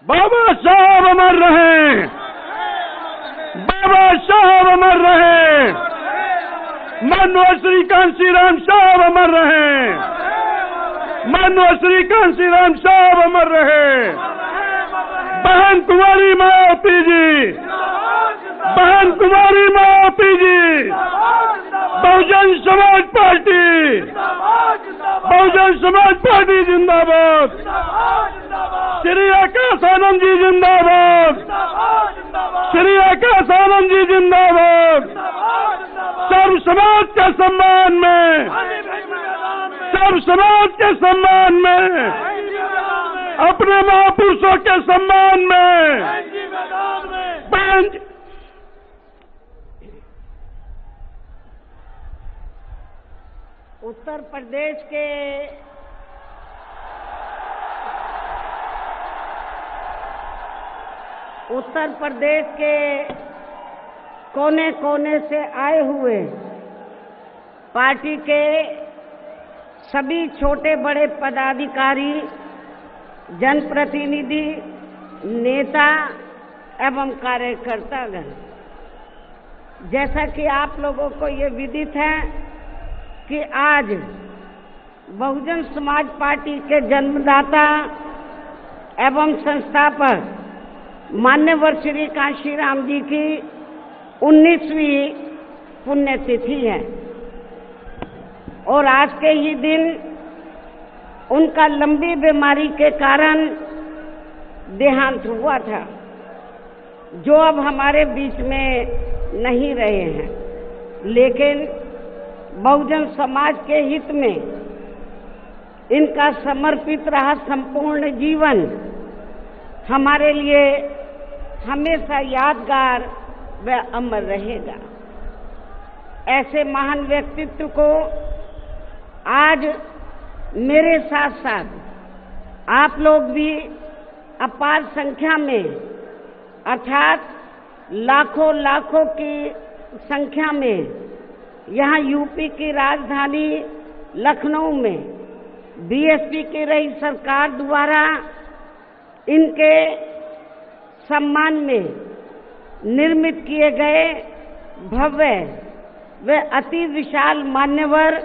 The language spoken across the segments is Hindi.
बाबा साहब अमर रहे, बाबा साहब अमर रहे, माननीय श्री कांशीराम साहब अमर रहे, माननीय श्री कांशीराम साहब अमर रहे। बहन कुमारी मायावती जी, बहन कुमारी मायावती जी, बहुजन समाज पार्टी, बहुजन समाज पार्टी जिंदाबाद, श्री आकाश आनंद जी जिंदाबाद, श्री आकाश आनंद जी जिंदाबाद। सर्व समाज के सम्मान में, सर्व समाज के सम्मान में, अपने महापुरुषों के सम्मान में उत्तर प्रदेश के कोने कोने से आए हुए पार्टी के सभी छोटे बड़े पदाधिकारी, जनप्रतिनिधि, नेता एवं कार्यकर्तागण, जैसा कि आप लोगों को ये विदित है कि आज बहुजन समाज पार्टी के जन्मदाता एवं संस्थापक मान्यवर श्री कांशीराम जी की 19वीं पुण्यतिथि है और आज के ही दिन उनका लंबी बीमारी के कारण देहांत हुआ था, जो अब हमारे बीच में नहीं रहे हैं। लेकिन बहुजन समाज के हित में इनका समर्पित रहा संपूर्ण जीवन हमारे लिए हमेशा यादगार व अमर रहेगा। ऐसे महान व्यक्तित्व को आज मेरे साथ साथ आप लोग भी अपार संख्या में, अर्थात लाखों लाखों की संख्या में यहाँ यूपी की राजधानी लखनऊ में बीएसपी की रही सरकार द्वारा इनके सम्मान में निर्मित किए गए भव्य व अति विशाल मान्यवर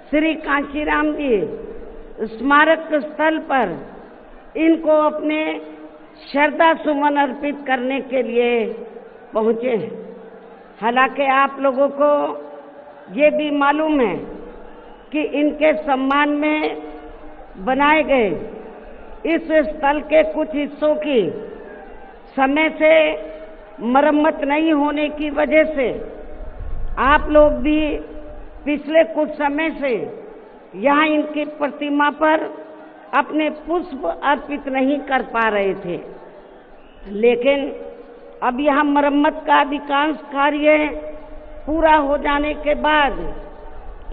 श्री कांशीराम जी स्मारक स्थल पर इनको अपने श्रद्धा सुमन अर्पित करने के लिए पहुंचे हैं। हालांकि आप लोगों को ये भी मालूम है कि इनके सम्मान में बनाए गए इस स्थल के कुछ हिस्सों की समय से मरम्मत नहीं होने की वजह से आप लोग भी पिछले कुछ समय से यहाँ इनकी प्रतिमा पर अपने पुष्प अर्पित नहीं कर पा रहे थे। लेकिन अब यहाँ मरम्मत का अधिकांश कार्य पूरा हो जाने के बाद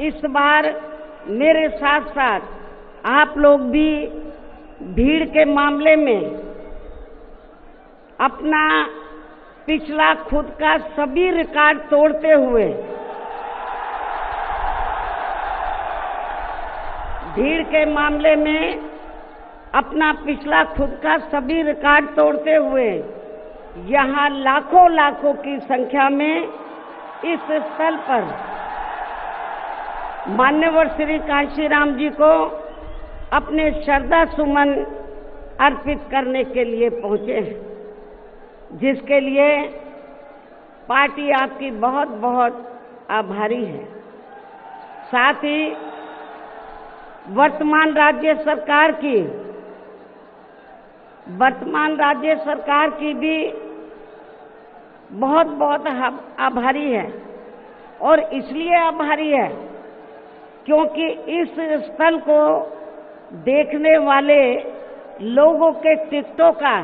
इस बार मेरे साथ साथ आप लोग भी भीड़ के मामले में अपना पिछला खुद का सभी रिकॉर्ड तोड़ते हुए, भीड़ के मामले में अपना पिछला खुद का सभी रिकॉर्ड तोड़ते हुए यहाँ लाखों लाखों की संख्या में इस स्थल पर मान्यवर श्री कांशीराम जी को अपने श्रद्धा सुमन अर्पित करने के लिए पहुंचे हैं, जिसके लिए पार्टी आपकी बहुत बहुत आभारी है। साथ ही वर्तमान राज्य सरकार की भी बहुत बहुत आभारी है और इसलिए आभारी है क्योंकि इस स्थल को देखने वाले लोगों के टिकटों का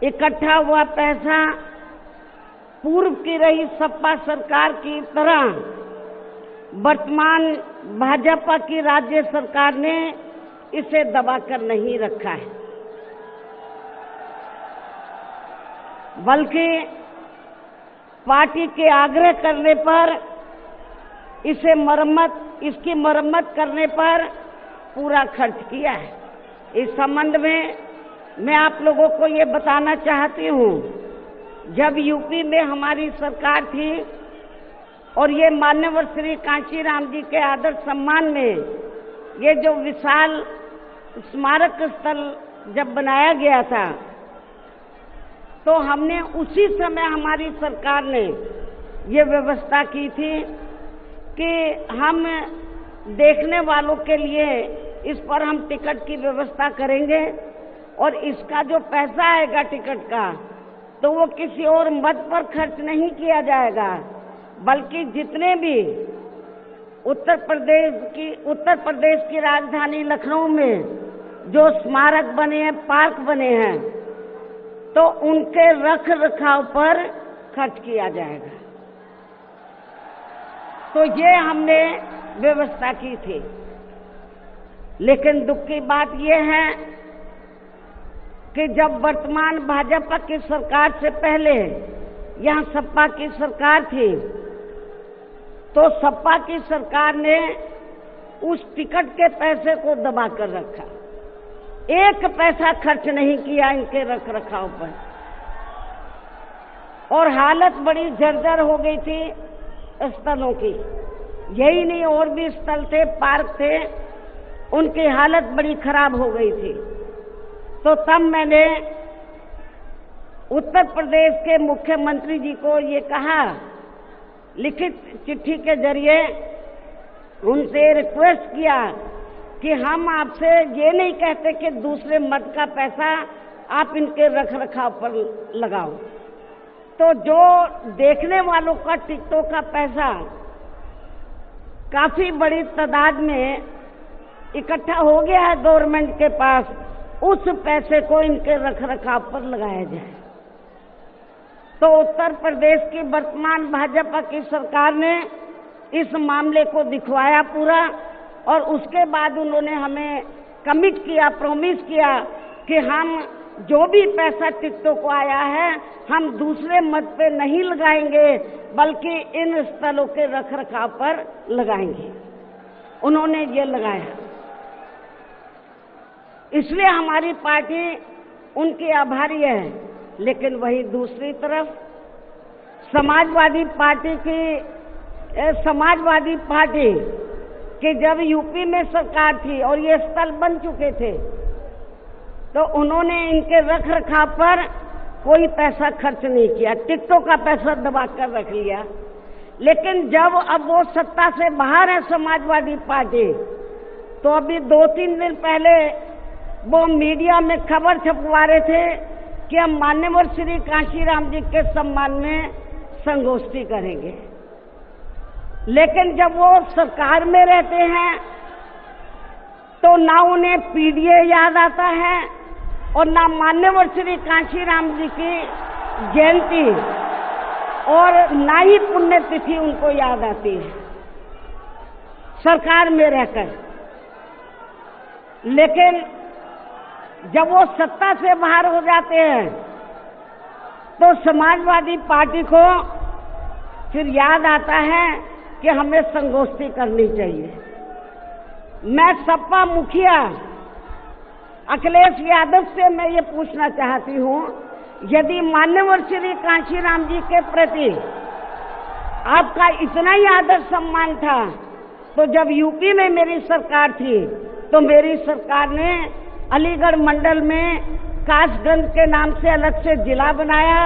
इकट्ठा हुआ पैसा पूर्व की रही सपा सरकार की तरह वर्तमान भाजपा की राज्य सरकार ने इसे दबाकर नहीं रखा है, बल्कि पार्टी के आग्रह करने पर इसकी मरम्मत करने पर पूरा खर्च किया है। इस संबंध में मैं आप लोगों को ये बताना चाहती हूँ, जब यूपी में हमारी सरकार थी और ये मान्यवर श्री कांशीराम जी के आदर सम्मान में ये जो विशाल स्मारक स्थल जब बनाया गया था, तो हमने उसी समय हमारी सरकार ने ये व्यवस्था की थी कि हम देखने वालों के लिए इस पर हम टिकट की व्यवस्था करेंगे और इसका जो पैसा आएगा टिकट का, तो वो किसी और मद पर खर्च नहीं किया जाएगा, बल्कि जितने भी उत्तर प्रदेश की राजधानी लखनऊ में जो स्मारक बने हैं, पार्क बने हैं, तो उनके रख रखाव पर खर्च किया जाएगा। तो ये हमने व्यवस्था की थी। लेकिन दुख की बात यह है कि जब वर्तमान भाजपा की सरकार से पहले यहाँ सपा की सरकार थी, तो सपा की सरकार ने उस टिकट के पैसे को दबा कर रखा, एक पैसा खर्च नहीं किया इनके रख रखाव पर, और हालत बड़ी जर्जर हो गई थी स्थलों की। यही नहीं, और भी स्थल थे, पार्क थे, उनकी हालत बड़ी खराब हो गई थी। तो तब मैंने उत्तर प्रदेश के मुख्यमंत्री जी को ये कहा, लिखित चिट्ठी के जरिए उनसे रिक्वेस्ट किया कि हम आपसे ये नहीं कहते कि दूसरे मद का पैसा आप इनके रख रखाव पर लगाओ, तो जो देखने वालों का टिकटों का पैसा काफी बड़ी तादाद में इकट्ठा हो गया है गवर्नमेंट के पास, उस पैसे को इनके रख रखाव पर लगाया जाए। तो उत्तर प्रदेश की वर्तमान भाजपा की सरकार ने इस मामले को दिखवाया पूरा, और उसके बाद उन्होंने हमें कमिट किया, प्रॉमिस किया कि हम जो भी पैसा टिकटों को आया है हम दूसरे मद पे नहीं लगाएंगे, बल्कि इन स्थलों के रख रखाव पर लगाएंगे। उन्होंने ये लगाया, इसलिए हमारी पार्टी उनकी आभारी है। लेकिन वही दूसरी तरफ समाजवादी पार्टी कि जब यूपी में सरकार थी और ये स्थल बन चुके थे, तो उन्होंने इनके रख रखाव पर कोई पैसा खर्च नहीं किया, टिकटों का पैसा दबा कर रख लिया। लेकिन जब अब वो सत्ता से बाहर है समाजवादी पार्टी, तो अभी 2-3 दिन पहले वो मीडिया में खबर छपवा रहे थे कि हम मान्यवर श्री कांशीराम जी के सम्मान में संगोष्ठी करेंगे। लेकिन जब वो सरकार में रहते हैं तो ना उन्हें पीडीए याद आता है और ना मान्यवर श्री कांशीराम जी की जयंती और ना ही पुण्यतिथि उनको याद आती है सरकार में रहकर। लेकिन जब वो सत्ता से बाहर हो जाते हैं तो समाजवादी पार्टी को फिर याद आता है कि हमें संगोष्ठी करनी चाहिए। मैं सपा मुखिया अखिलेश यादव से मैं ये पूछना चाहती हूँ, यदि मान्यवर श्री कांशीराम जी के प्रति आपका इतना ही आदर सम्मान था, तो जब यूपी में मेरी सरकार थी तो मेरी सरकार ने अलीगढ़ मंडल में कासगंज के नाम से अलग से जिला बनाया,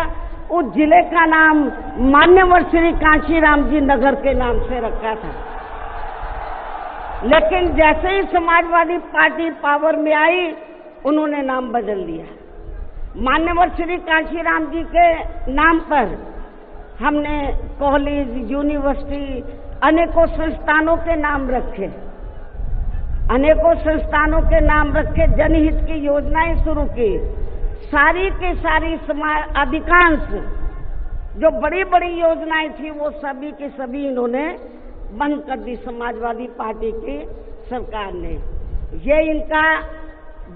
उस जिले का नाम मान्यवर श्री कांशीराम जी नगर के नाम से रखा था। लेकिन जैसे ही समाजवादी पार्टी पावर में आई, उन्होंने नाम बदल दिया। मान्यवर श्री कांशीराम जी के नाम पर हमने कॉलेज, यूनिवर्सिटी, अनेकों संस्थानों के नाम रखे, अनेकों संस्थानों के नाम रखे, जनहित की योजनाएं शुरू की। सारी की सारी अधिकांश जो बड़ी बड़ी योजनाएं थी वो सभी की सभी इन्होंने बंद कर दी समाजवादी पार्टी की सरकार ने। ये इनका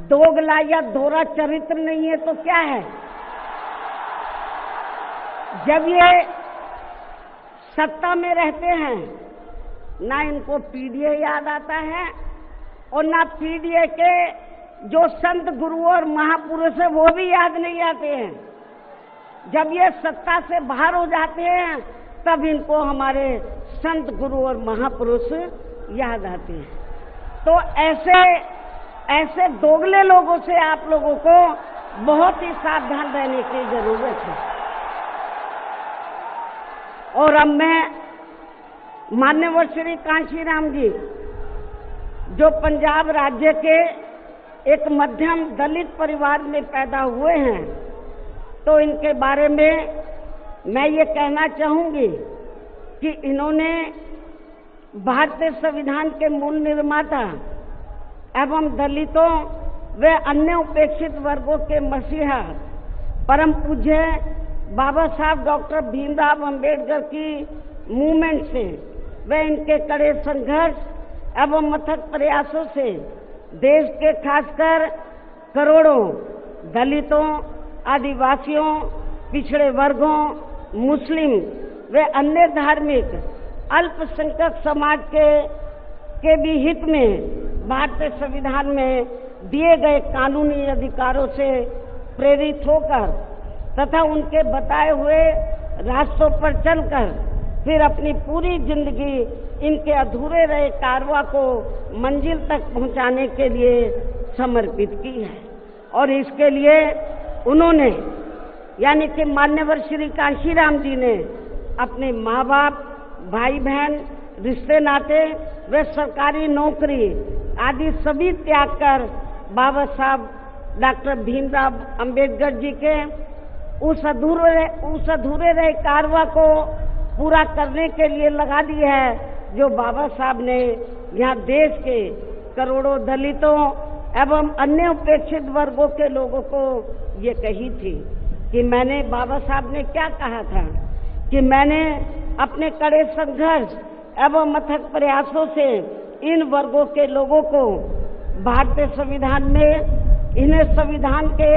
दोगला या दोहरा चरित्र नहीं है तो क्या है? जब ये सत्ता में रहते हैं ना इनको पीडीए याद आता है और ना पीडीए के जो संत गुरु और महापुरुष है वो भी याद नहीं आते हैं। जब ये सत्ता से बाहर हो जाते हैं तब इनको हमारे संत गुरु और महापुरुष याद आते हैं। तो ऐसे दोगले लोगों से आप लोगों को बहुत ही सावधान रहने की जरूरत है। और अब मैं माननीय श्री कांशीराम जी, जो पंजाब राज्य के एक मध्यम दलित परिवार में पैदा हुए हैं, तो इनके बारे में मैं ये कहना चाहूंगी कि इन्होंने भारतीय संविधान के मूल निर्माता एवं दलितों व अन्य उपेक्षित वर्गों के मसीहा परम पूज्य बाबा साहब डॉक्टर भीमराव अंबेडकर की मूवमेंट से व इनके कड़े संघर्ष एवं अथक प्रयासों से देश के खासकर करोड़ों दलितों, आदिवासियों, पिछड़े वर्गों, मुस्लिम व अन्य धार्मिक अल्पसंख्यक समाज के भी हित में भारतीय संविधान में दिए गए कानूनी अधिकारों से प्रेरित होकर तथा उनके बताए हुए रास्तों पर चलकर फिर अपनी पूरी जिंदगी इनके अधूरे रहे कारवां को मंजिल तक पहुंचाने के लिए समर्पित की है। और इसके लिए उन्होंने यानी कि मान्यवर श्री कांशीराम जी ने अपने माँ बाप, भाई बहन, रिश्ते नाते व सरकारी नौकरी आदि सभी त्याग कर बाबा साहब डॉक्टर भीमराव अंबेडकर जी के उस अधूरे रहे कारवां को पूरा करने के लिए लगा दी है, जो बाबा साहब ने यहाँ देश के करोड़ों दलितों एवं अन्य उपेक्षित वर्गों के लोगों को ये कही थी कि मैंने, बाबा साहब ने क्या कहा था कि मैंने अपने कड़े संघर्ष एवं अथक प्रयासों से इन वर्गों के लोगों को भारतीय संविधान में, इन्हें संविधान के